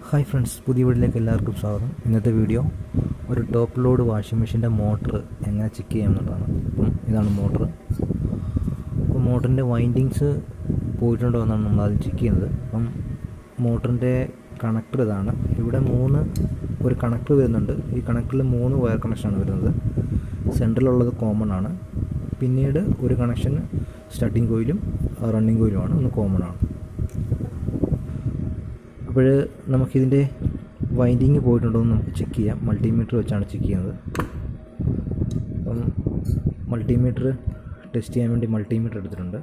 Hi friends, പുതിയ വീഡിയോയിലേക്ക് എല്ലാവർക്കും സ്വാഗതം. ഇന്നത്തെ വീഡിയോ ഒരു ടോപ്പ് ലോഡ് വാഷിംഗ് മെഷീൻ്റെ മോട്ടർ എങ്ങനെ ചെക്ക് ചെയ്യാം എന്നുള്ളതാണ്. അപ്പം ഇതാണ് മോട്ടർ. അപ്പോൾ മോട്ടറിൻ്റെ വൈൻഡിങ്സ് പോയിട്ടുണ്ടോ എന്നാണ് നമ്മൾ ആദ്യം ചെക്ക് ചെയ്യുന്നത്. അപ്പം മോട്ടറിൻ്റെ കണക്ടർ ഇതാണ്. ഇവിടെ ഒരു കണക്ടർ വരുന്നുണ്ട്. ഈ കണക്ടറിൽ 3 വയർ കണക്ഷനാണ് വരുന്നത്. സെൻട്രലുള്ളത് കോമൺ ആണ്. പിന്നീട് ഒരു കണക്ഷൻ സ്റ്റാർട്ടിംഗ് കോയിലും റണ്ണിങ് കോയിലുമാണ്, ഒന്ന് കോമൺ ആണ്. അപ്പോൾ നമുക്കിതിൻ്റെ വൈൻഡിങ് പോയിട്ടുണ്ടോ എന്ന് നമുക്ക് ചെക്ക് ചെയ്യാം. മൾട്ടിമീറ്റർ വെച്ചാണ് ചെക്ക് ചെയ്യുന്നത്. അപ്പം മൾട്ടിമീറ്റർ ടെസ്റ്റ് ചെയ്യാൻ വേണ്ടി മൾട്ടിമീറ്റർ എടുത്തിട്ടുണ്ട്.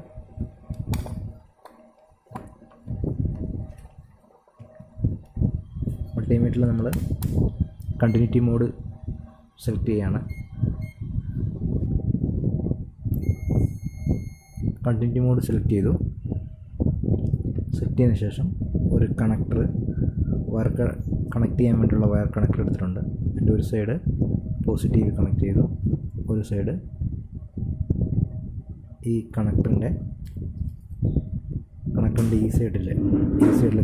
മൾട്ടിമീറ്ററിൽ നമ്മൾ കണ്ടിന്യൂറ്റി മോഡ് സെലക്ട് ചെയ്യുകയാണ്. കണ്ടിന്യൂറ്റി മോഡ് സെലക്ട് ചെയ്തതിന് ശേഷം ഒരു കണക്ടർ കണക്ട് ചെയ്യാൻ വേണ്ടിയുള്ള വയർ കണക്ടർ എടുത്തിട്ടുണ്ട്. അതിൻ്റെ ഒരു സൈഡ് പോസിറ്റീവ് കണക്ട് ചെയ്തു, ഒരു സൈഡ് ഈ കണക്ടറിൻ്റെ ഈ സൈഡിൽ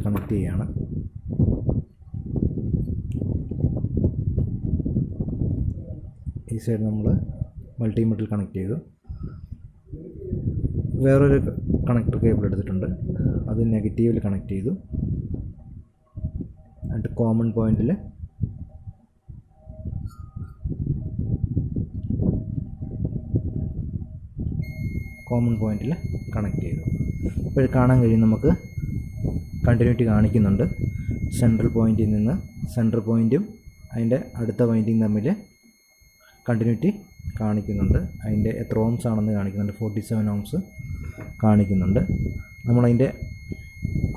കണക്ട് ചെയ്യുകയാണ്. ഈ സൈഡ് നമ്മൾ മൾട്ടിമീറ്ററിൽ കണക്ട് ചെയ്തു. വേറൊരു കണക്ടർ കേബിൾ എടുത്തിട്ടുണ്ട്, അത് നെഗറ്റീവിൽ കണക്ട് ചെയ്തു. എന്നിട്ട് കോമൺ പോയിന്റിൽ കണക്ട് ചെയ്തു. ഇപ്പോൾ കാണാൻ കഴിയും, നമുക്ക് കണ്ടിന്യൂറ്റി കാണിക്കുന്നുണ്ട്. സെൻട്രൽ പോയിൻറ്റും അതിൻ്റെ അടുത്ത വൈൻഡിങ് തമ്മിൽ കണ്ടിന്യൂറ്റി കാണിക്കുന്നുണ്ട്. അതിൻ്റെ എത്ര ഓംസ് ആണെന്ന് കാണിക്കുന്നുണ്ട്. 47 ഓംസ് കാണിക്കുന്നുണ്ട്. നമ്മളതിൻ്റെ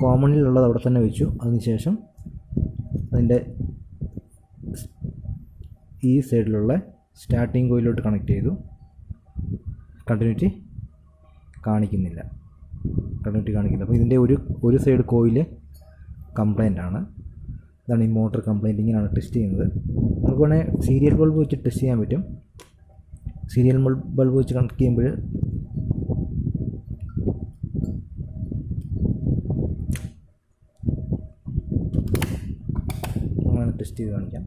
കോമണിലുള്ളത് അവിടെ തന്നെ വെച്ചു. അതിനുശേഷം അതിൻ്റെ ഈ സൈഡിലുള്ള സ്റ്റാർട്ടിംഗ് കോയിലോട്ട് കണക്ട് ചെയ്തു. കണ്ടിന്യൂറ്റി കാണിക്കുന്നില്ല. അപ്പോൾ ഇതിൻ്റെ ഒരു സൈഡ് കോയിൽ കംപ്ലൈൻ്റ് ആണ്. ഇതാണ് ഈ മോട്ടർ കംപ്ലൈൻറ്റ്. ഇങ്ങനെയാണ് ടെസ്റ്റ് ചെയ്യുന്നത്. നമുക്ക് വേണമെങ്കിൽ സീരിയൽ ബൾബ് വെച്ച് ടെസ്റ്റ് ചെയ്യാൻ പറ്റും. സീരിയൽ ബൾബ് വെച്ച് കണക്ട് ചെയ്യുമ്പോൾ അങ്ങനെ ടെസ്റ്റ് ചെയ്ത് കാണിക്കാം.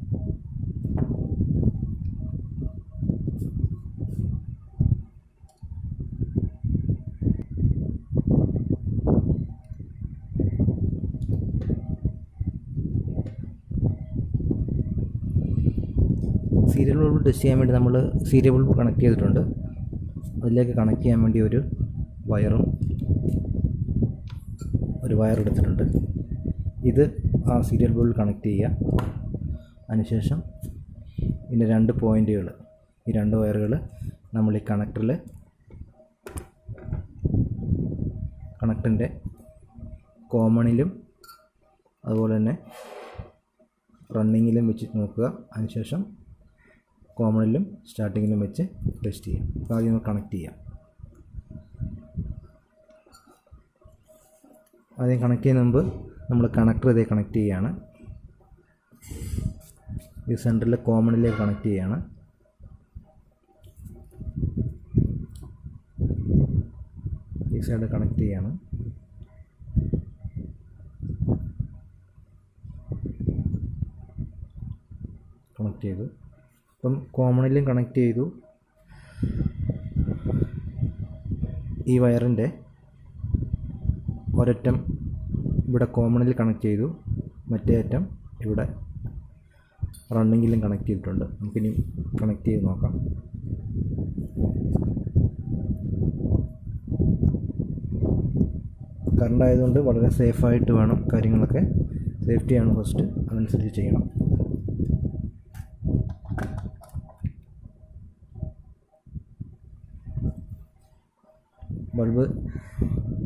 സീരിയൽ ബൾബ് ടെസ്റ്റ് ചെയ്യാൻ വേണ്ടി നമ്മൾ സീരിയൽ ബൾബ് കണക്ട് ചെയ്തിട്ടുണ്ട്. അതിലേക്ക് കണക്ട് ചെയ്യാൻ വേണ്ടി ഒരു വയർ എടുത്തിട്ടുണ്ട്. ഇത് ആ സീരിയൽ ബൾബിൽ കണക്ട് ചെയ്യുക. അതിനുശേഷം ഇതിൻ്റെ 2 പോയിൻറ്റുകൾ, ഈ 2 വയറുകൾ നമ്മൾ ഈ കണക്ടറിൻ്റെ കോമണിലും അതുപോലെ തന്നെ റണ്ണിങ്ങിലും വെച്ച് നോക്കുക. അതിനുശേഷം കോമണിലും സ്റ്റാർട്ടിങ്ങിലും വെച്ച് ടെസ്റ്റ് ചെയ്യാം. അപ്പോൾ ആദ്യം നമുക്ക് കണക്ട് ചെയ്യാം. ആദ്യം കണക്ട് ചെയ്യുന്ന മുമ്പ് നമ്മൾ കണക്ടർ ഇതേ കണക്ട് ചെയ്യുകയാണ്. ഈ സെൻറ്ററിൽ കോമണിലേക്ക് കണക്ട് ചെയ്യുകയാണ്. ഈ സൈഡ് കണക്ട് ചെയ്യുകയാണ്. കണക്ട് ചെയ്തു. അപ്പം കോമണിലും കണക്ട് ചെയ്തു. ഈ വയറിൻ്റെ ഒരറ്റം ഇവിടെ കോമണിൽ കണക്ട് ചെയ്തു, മറ്റേ അറ്റം ഇവിടെ റണ്ണിങ്ങിലും കണക്ട് ചെയ്തിട്ടുണ്ട്. നമുക്കിനി കണക്ട് ചെയ്ത് നോക്കാം. കറണ്ട് ആയതുകൊണ്ട് വളരെ സേഫായിട്ട് വേണം കാര്യങ്ങളൊക്കെ. സേഫ്റ്റിയാണ് ഫസ്റ്റ്, അതനുസരിച്ച് ചെയ്യണം.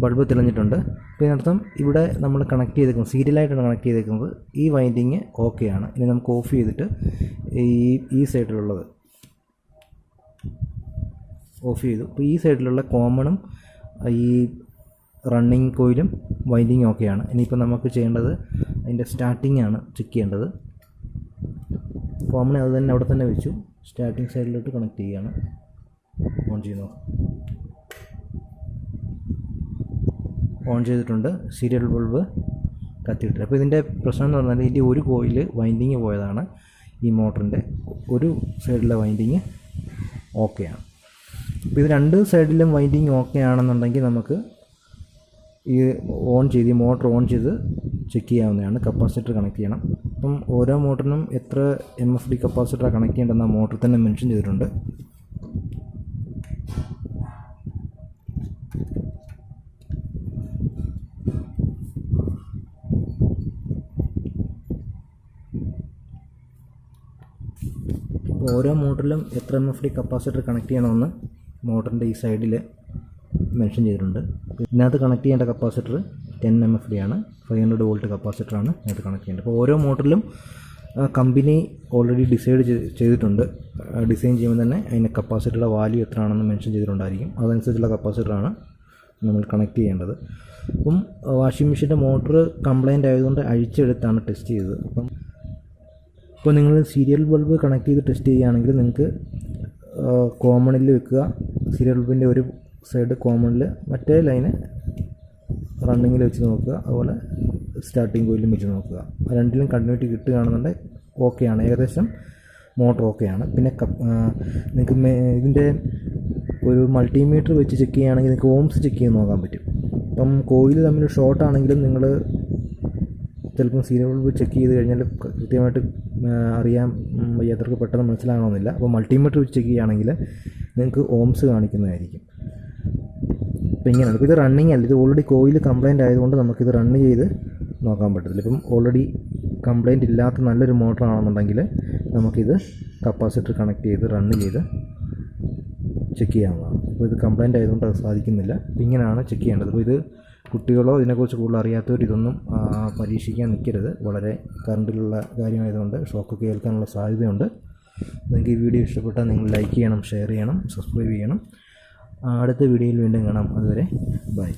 ബൾബ് തെളിഞ്ഞിട്ടുണ്ട്. അപ്പോൾ ഇതിനർത്ഥം ഇവിടെ നമ്മൾ കണക്ട് ചെയ്തേക്കുന്നത് സീരിയലായിട്ടാണ് കണക്ട് ചെയ്തേക്കുന്നത്. ഈ വൈൻഡിങ് ഓക്കെയാണ്. ഇനി നമുക്ക് ഓഫ് ചെയ്തിട്ട് ഈ സൈഡിലുള്ളത് ഓഫ് ചെയ്തു. അപ്പോൾ ഈ സൈഡിലുള്ള കോമണും ഈ റണ്ണിങ് കോയിലും വൈൻഡിങ് ഓക്കെയാണ്. ഇനിയിപ്പോൾ നമുക്ക് ചെയ്യേണ്ടത് അതിൻ്റെ സ്റ്റാർട്ടിംഗ് ആണ് ചെക്ക് ചെയ്യേണ്ടത്. കോമൺ അത് തന്നെ അവിടെ തന്നെ വെച്ചു. സ്റ്റാർട്ടിംഗ് സൈഡിലോട്ട് കണക്ട് ചെയ്യുകയാണ്. ഓൺ ചെയ്ത് നോക്കാം. ഓൺ ചെയ്തിട്ടുണ്ട്. സീരിയൽ ബൾബ് കത്തിയിട്ടില്ല. അപ്പോൾ ഇതിൻ്റെ പ്രശ്നം എന്ന് പറഞ്ഞാൽ ഇതിൻ്റെ ഒരു കോയിൽ വൈൻഡിങ് പോയതാണ്. ഈ മോട്ടറിൻ്റെ ഒരു സൈഡിലെ വൈൻഡിങ് ഓക്കെയാണ്. അപ്പോൾ ഇത് രണ്ട് സൈഡിലും വൈൻഡിങ് ഓക്കെ ആണെന്നുണ്ടെങ്കിൽ നമുക്ക് ഈ മോട്ടർ ഓൺ ചെയ്ത് ചെക്ക് ചെയ്യാവുന്നതാണ്. കപ്പാസിറ്റർ കണക്ട് ചെയ്യണം. അപ്പം ഓരോ മോട്ടറിനും എത്ര MFD കപ്പാസിറ്റർ കണക്ട് ചെയ്യേണ്ടെന്ന് ആ മോട്ടറിൽ തന്നെ മെൻഷൻ ചെയ്തിട്ടുണ്ട്. ഓരോ മോട്ടറിലും എത്ര MFD കപ്പാസിറ്റർ കണക്ട് ചെയ്യണമെന്ന് മോട്ടറിൻ്റെ ഈ സൈഡിൽ മെൻഷൻ ചെയ്തിട്ടുണ്ട്. ഇതിനകത്ത് കണക്ട് ചെയ്യേണ്ട കപ്പാസിറ്റർ 10 MFD ആണ്. 500 വോൾട്ട് കപ്പാസിറ്ററാണ് ഇതിനകത്ത് കണക്ട് ചെയ്യേണ്ടത്. അപ്പോൾ ഓരോ മോട്ടറിലും കമ്പനി ഓൾറെഡി ഡിസൈഡ് ചെയ്തിട്ടുണ്ട്. ഡിസൈൻ ചെയ്യുമ്പോൾ തന്നെ അതിൻ്റെ കപ്പാസിറ്ററുടെ വാല്യൂ എത്ര ആണെന്ന് മെൻഷൻ ചെയ്തിട്ടുണ്ടായിരിക്കും. അതനുസരിച്ചുള്ള കപ്പാസിറ്ററാണ് നമ്മൾ കണക്ട് ചെയ്യേണ്ടത്. അപ്പം വാഷിംഗ് മെഷീൻ്റെ മോട്ടർ കംപ്ലൈൻ്റ് ആയതുകൊണ്ട് അഴിച്ചെടുത്താണ് ടെസ്റ്റ് ചെയ്തത്. അപ്പോൾ നിങ്ങൾ സീരിയൽ ബൾബ് കണക്ട് ചെയ്ത് ടെസ്റ്റ് ചെയ്യുകയാണെങ്കിൽ നിങ്ങൾക്ക് കോമണിൽ വെക്കുക. സീരിയൽ ബൾബിൻ്റെ ഒരു സൈഡ് കോമണിൽ, മറ്റേ ലൈന് റണ്ണിങ്ങിൽ വെച്ച് നോക്കുക. അതുപോലെ സ്റ്റാർട്ടിങ് കോയിലും വെച്ച് നോക്കുക. രണ്ടിലും കണ്ടിന്യൂറ്റി കിട്ടുകയാണെന്നുണ്ടെങ്കിൽ ഓക്കെയാണ്, ഏകദേശം മോട്ടർ ഓക്കെയാണ്. പിന്നെ നിങ്ങൾക്ക് ഇതിൻ്റെ ഒരു മൾട്ടിമീറ്റർ വെച്ച് ചെക്ക് ചെയ്യുകയാണെങ്കിൽ നിങ്ങൾക്ക് ഓംസ് ചെക്ക് ചെയ്ത് നോക്കാൻ പറ്റും. അപ്പം കോയിൽ തമ്മിൽ ഷോർട്ട് ആണെങ്കിലും നിങ്ങൾ ചിലപ്പം സീരിയൽ ബൾബ് ചെക്ക് ചെയ്ത് കഴിഞ്ഞാൽ കൃത്യമായിട്ട് അറിയാൻ വയ്യാത്തവർക്ക് പെട്ടെന്ന് മനസ്സിലാകണമെന്നില്ല. അപ്പോൾ മൾട്ടിമീറ്റർ വെച്ച് ചെക്ക് ചെയ്യുകയാണെങ്കിൽ നിങ്ങൾക്ക് ഓംസ് കാണിക്കുന്നതായിരിക്കും. അപ്പോൾ ഇങ്ങനെയാണ്. ഇപ്പോൾ ഇത് റണ്ണിങ് അല്ല, ഇത് ഓൾറെഡി കോയിൽ കംപ്ലൈൻറ്റ് ആയതുകൊണ്ട് നമുക്കിത് റണ്ണ് ചെയ്ത് നോക്കാൻ പറ്റത്തില്ല. ഇപ്പം ഓൾറെഡി കംപ്ലൈൻറ്റ് ഇല്ലാത്ത നല്ലൊരു മോട്ടർ ആണെന്നുണ്ടെങ്കിൽ നമുക്കിത് കപ്പാസിറ്റർ കണക്ട് ചെയ്ത് റണ്ണ് ചെയ്ത് ചെക്ക് ചെയ്യാവുന്നതാണ്. അപ്പോൾ ഇത് കംപ്ലൈൻറ്റ് ആയതുകൊണ്ട് അത് സാധിക്കുന്നില്ല. അപ്പോൾ ഇങ്ങനെയാണ് ചെക്ക് ചെയ്യേണ്ടത്. അപ്പോൾ ഇത് കുട്ടികളോ ഇതിനെക്കുറിച്ച് കൂടുതൽ അറിയാത്തവർ ഇതൊന്നും പരീക്ഷിക്കാൻ നിൽക്കരുത്. വളരെ കറണ്ടിലുള്ള കാര്യമായതുകൊണ്ട് ഷോക്കൊക്കെ ഏൽക്കാനുള്ള സാധ്യതയുണ്ട്. നിങ്ങൾക്ക് ഈ വീഡിയോ ഇഷ്ടപ്പെട്ടാൽ നിങ്ങൾ ലൈക്ക് ചെയ്യണം, ഷെയർ ചെയ്യണം, സബ്സ്ക്രൈബ് ചെയ്യണം. അടുത്ത വീഡിയോയിൽ വീണ്ടും കാണാം. അതുവരെ ബൈ.